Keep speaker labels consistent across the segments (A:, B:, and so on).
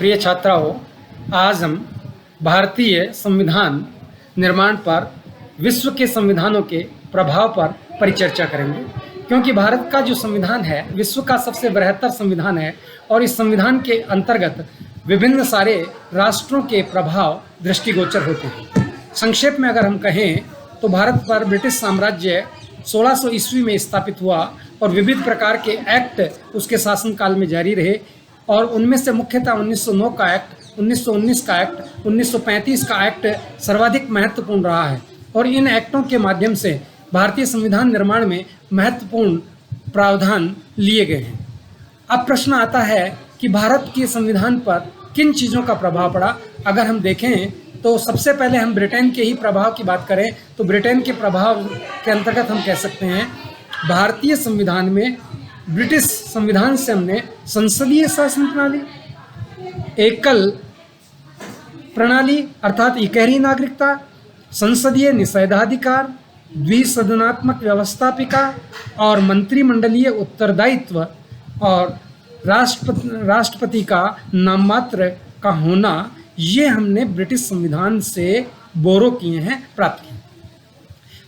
A: प्रिय छात्राओं, आज हम भारतीय संविधान निर्माण पर विश्व के संविधानों के प्रभाव पर परिचर्चा करेंगे, क्योंकि भारत का जो संविधान है विश्व का सबसे बृहत्तर संविधान है और इस संविधान के अंतर्गत विभिन्न सारे राष्ट्रों के प्रभाव दृष्टिगोचर होते हैं। संक्षेप में अगर हम कहें तो भारत पर ब्रिटिश साम्राज्य 1600 ईस्वी में स्थापित हुआ और विविध प्रकार के एक्ट उसके शासनकाल में जारी रहे और उनमें से मुख्यतः 1909 का एक्ट, 1919 का एक्ट, 1935 का एक्ट सर्वाधिक महत्वपूर्ण रहा है और इन एक्टों के माध्यम से भारतीय संविधान निर्माण में महत्वपूर्ण प्रावधान लिए गए हैं। अब प्रश्न आता है कि भारत के संविधान पर किन चीज़ों का प्रभाव पड़ा। अगर हम देखें तो सबसे पहले हम ब्रिटेन के ही प्रभाव की बात करें तो ब्रिटेन के प्रभाव के अंतर्गत हम कह सकते हैं भारतीय संविधान में ब्रिटिश संविधान से हमने संसदीय शासन प्रणाली, एकल प्रणाली अर्थात इकहरी नागरिकता, संसदीय निषेधाधिकार, द्विसदनात्मक व्यवस्थापिका और मंत्रिमंडलीय उत्तरदायित्व और राष्ट्रपति का नाममात्र का होना, ये हमने ब्रिटिश संविधान से बोरो किए हैं, प्राप्त किए।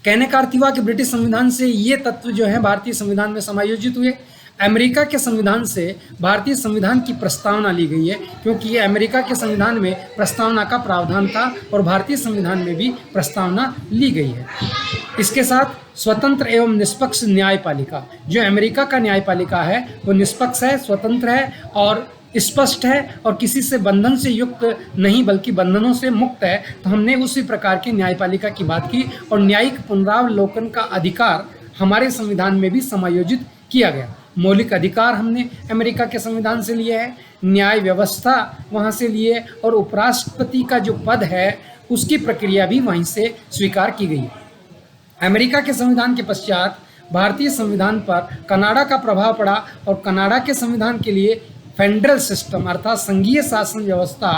A: कहने का अर्थ हुआ कि ब्रिटिश संविधान से ये तत्व जो है भारतीय संविधान में समायोजित हुए। अमेरिका के संविधान से भारतीय संविधान की प्रस्तावना ली गई है, क्योंकि ये अमेरिका के संविधान में प्रस्तावना का प्रावधान था और भारतीय संविधान में भी प्रस्तावना ली गई है। इसके साथ स्वतंत्र एवं निष्पक्ष न्यायपालिका, जो अमेरिका का न्यायपालिका है वो निष्पक्ष है, स्वतंत्र है और स्पष्ट है और किसी से बंधन से युक्त नहीं बल्कि बंधनों से मुक्त है। तो हमने उसी प्रकार की न्यायपालिका की बात की और न्यायिक पुनरावलोकन का अधिकार हमारे संविधान में भी समायोजित किया गया। मौलिक अधिकार हमने अमेरिका के संविधान से लिए है, न्याय व्यवस्था वहाँ से लिए और उपराष्ट्रपति का जो पद है उसकी प्रक्रिया भी वहीं से स्वीकार की गई है। अमेरिका के संविधान के पश्चात भारतीय संविधान पर कनाडा का प्रभाव पड़ा और कनाडा के संविधान के लिए फेडरल सिस्टम अर्थात संघीय शासन व्यवस्था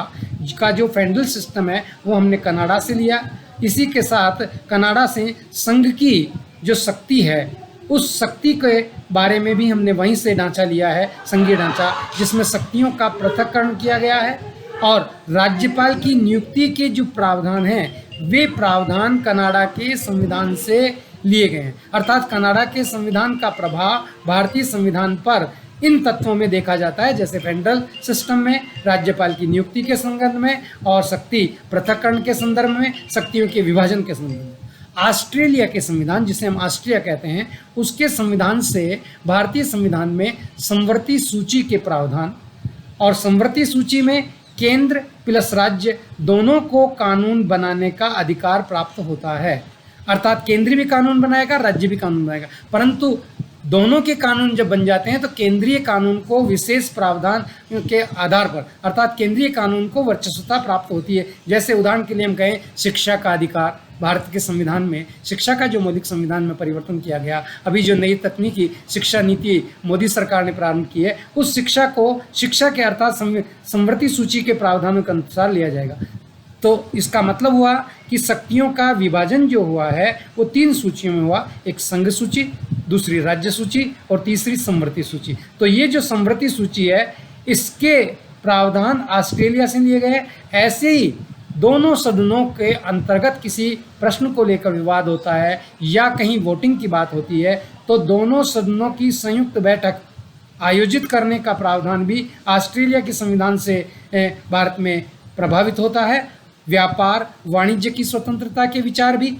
A: का जो फेडरल सिस्टम है वो हमने कनाडा से लिया। इसी के साथ कनाडा से संघ की जो शक्ति है उस शक्ति के बारे में भी हमने वहीं से ढांचा लिया है, संघीय ढांचा, जिसमें शक्तियों का पृथक्करण किया गया है और राज्यपाल की नियुक्ति के जो प्रावधान हैं वे प्रावधान कनाडा के संविधान से लिए गए हैं। अर्थात कनाडा के संविधान का प्रभाव भारतीय संविधान पर इन तत्वों में देखा जाता है, जैसे फेडरल सिस्टम में राज्यपाल की नियुक्ति के संदर्भ में और शक्ति पृथक्करण के संदर्भ में, शक्तियों के विभाजन के संदर्भ में। ऑस्ट्रेलिया के संविधान, जिसे हम ऑस्ट्रिया कहते हैं, उसके संविधान से भारतीय संविधान में समवर्ती सूची के प्रावधान और समवर्ती सूची में केंद्र प्लस राज्य दोनों को कानून बनाने का अधिकार प्राप्त होता है। अर्थात केंद्र भी कानून बनाएगा, राज्य भी कानून बनाएगा, परंतु दोनों के कानून जब बन जाते हैं तो केंद्रीय कानून को विशेष प्रावधान के आधार पर अर्थात केंद्रीय कानून को वर्चस्वता प्राप्त होती है। जैसे उदाहरण के लिए हम कहें शिक्षा का अधिकार, भारत के संविधान में शिक्षा का जो मौलिक संविधान में परिवर्तन किया गया, अभी जो नई तकनीकी शिक्षा नीति मोदी सरकार ने प्रारंभ की है, उस शिक्षा को शिक्षा के अर्थात समवर्ती सूची के प्रावधानों के अनुसार लिया जाएगा। तो इसका मतलब हुआ कि शक्तियों का विभाजन जो हुआ है वो 3 सूचियों में हुआ, एक संघ सूची, दूसरी राज्य सूची और तीसरी समवर्ती सूची। तो ये जो समवर्ती सूची है इसके प्रावधान ऑस्ट्रेलिया से लिए गए। ऐसे ही दोनों सदनों के अंतर्गत किसी प्रश्न को लेकर विवाद होता है या कहीं वोटिंग की बात होती है तो दोनों सदनों की संयुक्त बैठक आयोजित करने का प्रावधान भी ऑस्ट्रेलिया के संविधान से भारत में प्रभावित होता है। व्यापार वाणिज्य की स्वतंत्रता के विचार भी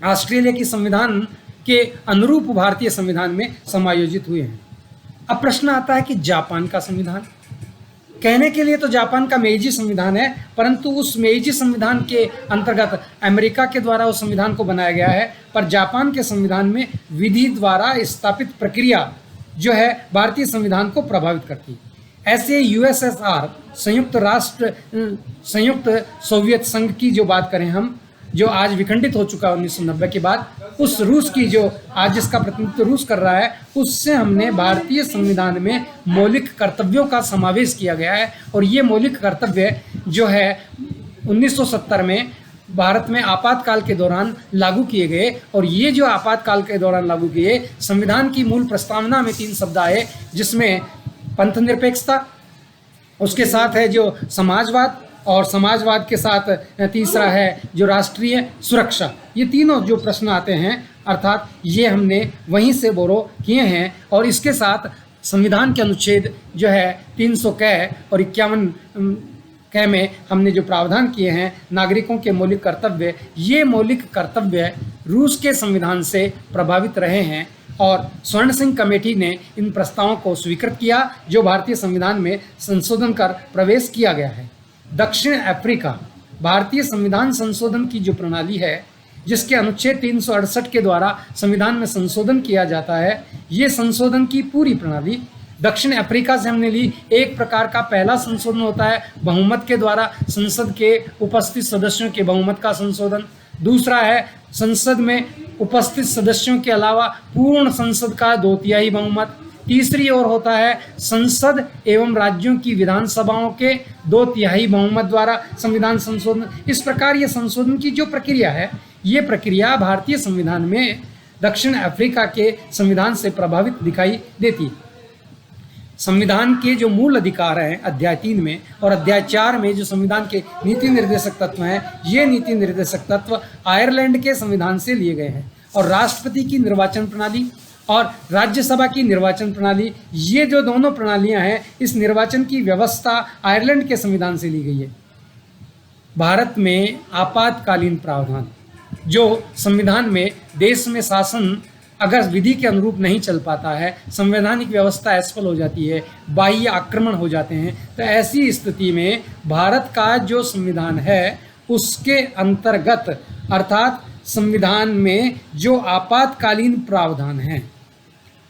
A: ऑस्ट्रेलिया के संविधान के अनुरूप भारतीय संविधान में समायोजित हुए हैं। अब प्रश्न आता है कि जापान का संविधान, कहने के लिए तो जापान का मेइजी संविधान है, परंतु उस मेइजी संविधान के अंतर्गत अमेरिका के द्वारा उस संविधान को बनाया गया है, पर जापान के संविधान में विधि द्वारा स्थापित प्रक्रिया जो है भारतीय संविधान को प्रभावित करती है। ऐसे यूएसएसआर संयुक्त सोवियत संघ की जो बात करें हम, जो आज विखंडित हो चुका है 1990 के बाद, उस रूस की जो आज जिसका प्रतिनिधित्व रूस कर रहा है, उससे हमने भारतीय संविधान में मौलिक कर्तव्यों का समावेश किया गया है और ये मौलिक कर्तव्य जो है 1970 में भारत में आपातकाल के दौरान लागू किए गए। और ये जो आपातकाल के दौरान लागू किए, संविधान की मूल प्रस्तावना में 3 शब्द आए, जिसमें पंथ निरपेक्षता, उसके साथ है जो समाजवाद, और समाजवाद के साथ तीसरा है जो राष्ट्रीय सुरक्षा। ये तीनों जो प्रश्न आते हैं, अर्थात ये हमने वहीं से बोरो किए हैं। और इसके साथ संविधान के अनुच्छेद जो है 300 क और 51 क में हमने जो प्रावधान किए हैं नागरिकों के मौलिक कर्तव्य, ये मौलिक कर्तव्य रूस के संविधान से प्रभावित रहे हैं और स्वर्ण सिंह कमेटी ने इन प्रस्तावों को स्वीकृत किया जो भारतीय संविधान में संशोधन कर प्रवेश किया गया है। दक्षिण अफ्रीका भारतीय संविधान संशोधन की जो प्रणाली है, जिसके अनुच्छेद 368 के द्वारा संविधान में संशोधन किया जाता है, ये संशोधन की पूरी प्रणाली दक्षिण अफ्रीका से हमने ली। एक प्रकार का पहला संशोधन होता है बहुमत के द्वारा संसद के उपस्थित सदस्यों के बहुमत का संशोधन। दूसरा है संसद में उपस्थित सदस्यों के अलावा पूर्ण संसद का 2/3 बहुमत। तीसरी ओर होता है संसद एवं राज्यों की विधानसभाओं के 2/3 बहुमत द्वारा संविधान संशोधन। इस प्रकार ये संशोधन की जो प्रक्रिया है, ये प्रक्रिया भारतीय संविधान में दक्षिण अफ्रीका के संविधान से प्रभावित दिखाई देती है। संविधान के जो मूल अधिकार हैं अध्याय 3 में और अध्याय 4 में जो संविधान के नीति निर्देशक तत्व हैं, ये नीति निर्देशक तत्व आयरलैंड के संविधान से लिए गए हैं। और राष्ट्रपति की निर्वाचन प्रणाली और राज्यसभा की निर्वाचन प्रणाली, ये जो दोनों प्रणालियां हैं, इस निर्वाचन की व्यवस्था आयरलैंड के संविधान से ली गई है। भारत में आपातकालीन प्रावधान, जो संविधान में देश में शासन अगर विधि के अनुरूप नहीं चल पाता है, संवैधानिक व्यवस्था असफल हो जाती है, बाह्य आक्रमण हो जाते हैं, तो ऐसी स्थिति में भारत का जो संविधान है उसके अंतर्गत, अर्थात संविधान में जो आपातकालीन प्रावधान हैं,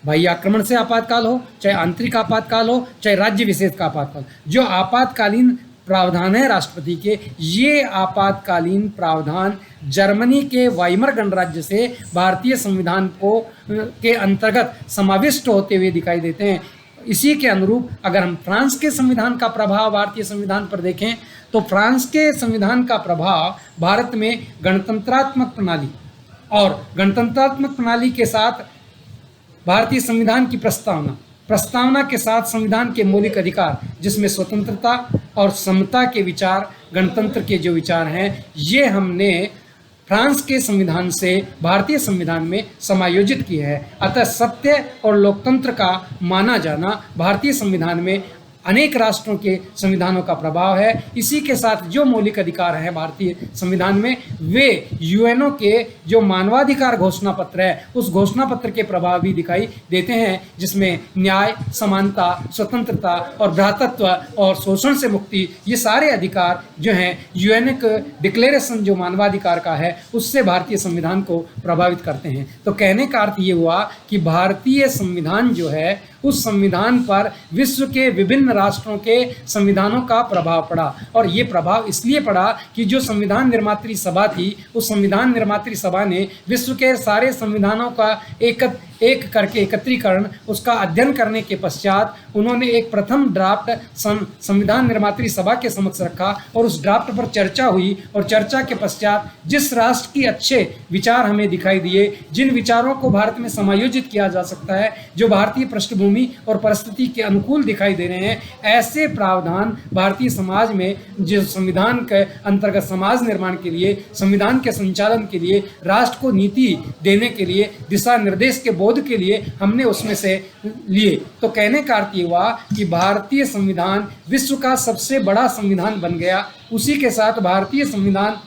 A: बाह्य आक्रमण से आपातकाल हो, चाहे आंतरिक आपातकाल हो, चाहे राज्य विशेष का आपातकाल, जो आपातकालीन प्रावधान है राष्ट्रपति के, ये आपातकालीन प्रावधान जर्मनी के वाइमर गणराज्य से भारतीय संविधान को के अंतर्गत समाविष्ट होते हुए दिखाई देते हैं। इसी के अनुरूप अगर हम फ्रांस के संविधान का प्रभाव भारतीय संविधान पर देखें, तो फ्रांस के संविधान का प्रभाव भारत में गणतंत्रात्मक प्रणाली और गणतंत्रात्मक प्रणाली के साथ भारतीय संविधान की प्रस्तावना के साथ संविधान के मौलिक अधिकार, जिसमें स्वतंत्रता और समता के विचार, गणतंत्र के जो विचार हैं, ये हमने फ्रांस के संविधान से भारतीय संविधान में समायोजित किया है। अतः सत्य और लोकतंत्र का माना जाना भारतीय संविधान में अनेक राष्ट्रों के संविधानों का प्रभाव है। इसी के साथ जो मौलिक अधिकार हैं भारतीय संविधान में, वे यूएनओ के जो मानवाधिकार घोषणा पत्र है, उस घोषणा पत्र के प्रभाव भी दिखाई देते हैं, जिसमें न्याय, समानता, स्वतंत्रता और भ्रातृत्व और शोषण से मुक्ति, ये सारे अधिकार जो हैं यूएनओ डिक्लेरेशन जो मानवाधिकार का है, उससे भारतीय संविधान को प्रभावित करते हैं। तो कहने का अर्थ ये हुआ कि भारतीय संविधान जो है, उस संविधान पर विश्व के विभिन्न राष्ट्रों के संविधानों का प्रभाव पड़ा। और ये प्रभाव इसलिए पड़ा कि जो संविधान निर्मात्री सभा थी, उस संविधान निर्मात्री सभा ने विश्व के सारे संविधानों का एक करके एकत्रीकरण, उसका अध्ययन करने के पश्चात उन्होंने एक प्रथम ड्राफ्ट संविधान निर्मात्री सभा के समक्ष रखा और उस ड्राफ्ट पर चर्चा हुई। और चर्चा के पश्चात जिस राष्ट्र की अच्छे विचार हमें दिखाई दिए, जिन विचारों को भारत में समायोजित किया जा सकता है, जो भारतीय पृष्ठभूमि और परिस्थिति के अनुकूल दिखाई दे रहे हैं, ऐसे प्रावधान भारतीय समाज में जो संविधान के अंतर्गत समाज निर्माण के लिए, संविधान के संचालन के लिए, राष्ट्र को नीति देने के लिए, दिशा निर्देश के बोध के लिए हमने उसमें से लिए। तो कहने का अर्थ ये हुआ कि भारतीय संविधान विश्व का सबसे बड़ा संविधान बन गया। उसी के साथ भारतीय संविधान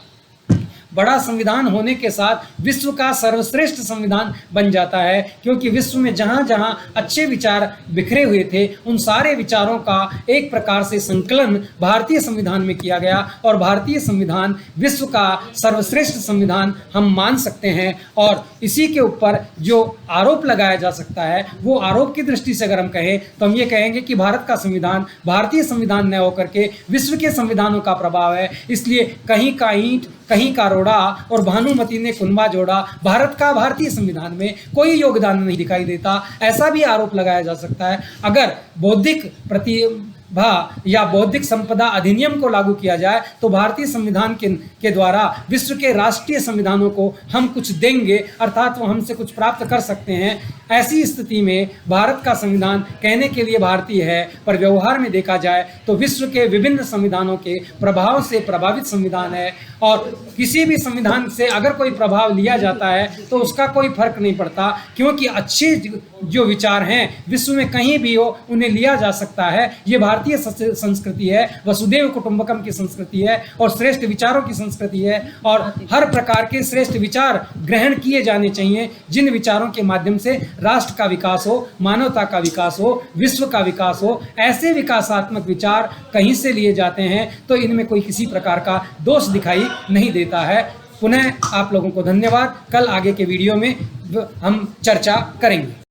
A: बड़ा संविधान होने के साथ विश्व का सर्वश्रेष्ठ संविधान बन जाता है, क्योंकि विश्व में जहाँ जहाँ अच्छे विचार बिखरे हुए थे, उन सारे विचारों का एक प्रकार से संकलन भारतीय संविधान में किया गया और भारतीय संविधान विश्व का सर्वश्रेष्ठ संविधान हम मान सकते हैं। और इसी के ऊपर जो आरोप लगाया जा सकता है, वो आरोप की दृष्टि से अगर हम कहें तो हम ये कहेंगे कि भारत का संविधान भारतीय संविधान न होकर के विश्व के संविधानों का प्रभाव है। इसलिए कहीं का ईंट कहीं का रोड़ा और भानुमति ने कुनबा जोड़ा, भारत का भारतीय संविधान में कोई योगदान नहीं दिखाई देता, ऐसा भी आरोप लगाया जा सकता है। अगर बौद्धिक या बौद्धिक संपदा अधिनियम को लागू किया जाए तो भारतीय संविधान के द्वारा विश्व के राष्ट्रीय संविधानों को हम कुछ देंगे, अर्थात वो हमसे कुछ प्राप्त कर सकते हैं। ऐसी स्थिति में भारत का संविधान कहने के लिए भारतीय है, पर व्यवहार में देखा जाए तो विश्व के विभिन्न संविधानों के प्रभाव से प्रभावित संविधान है, और किसी भी संविधान से अगर कोई प्रभाव लिया जाता है तो उसका कोई फर्क नहीं पड़ता, क्योंकि अच्छे जो विचार हैं विश्व में कहीं भी हो उन्हें लिया जा सकता है। ये भारतीय संस्कृति है, वसुदेव कुटुंबकम की संस्कृति है और श्रेष्ठ विचारों की संस्कृति है, और हर प्रकार के श्रेष्ठ विचार ग्रहण किए जाने चाहिए, जिन विचारों के माध्यम से राष्ट्र का विकास हो, मानवता का विकास हो, विश्व का विकास हो। ऐसे विकासात्मक विचार कहीं से लिए जाते हैं तो इनमें कोई किसी प्रकार का दोष दिखाई नहीं देता है। पुनः आप लोगों को धन्यवाद। कल आगे के वीडियो में हम चर्चा करेंगे।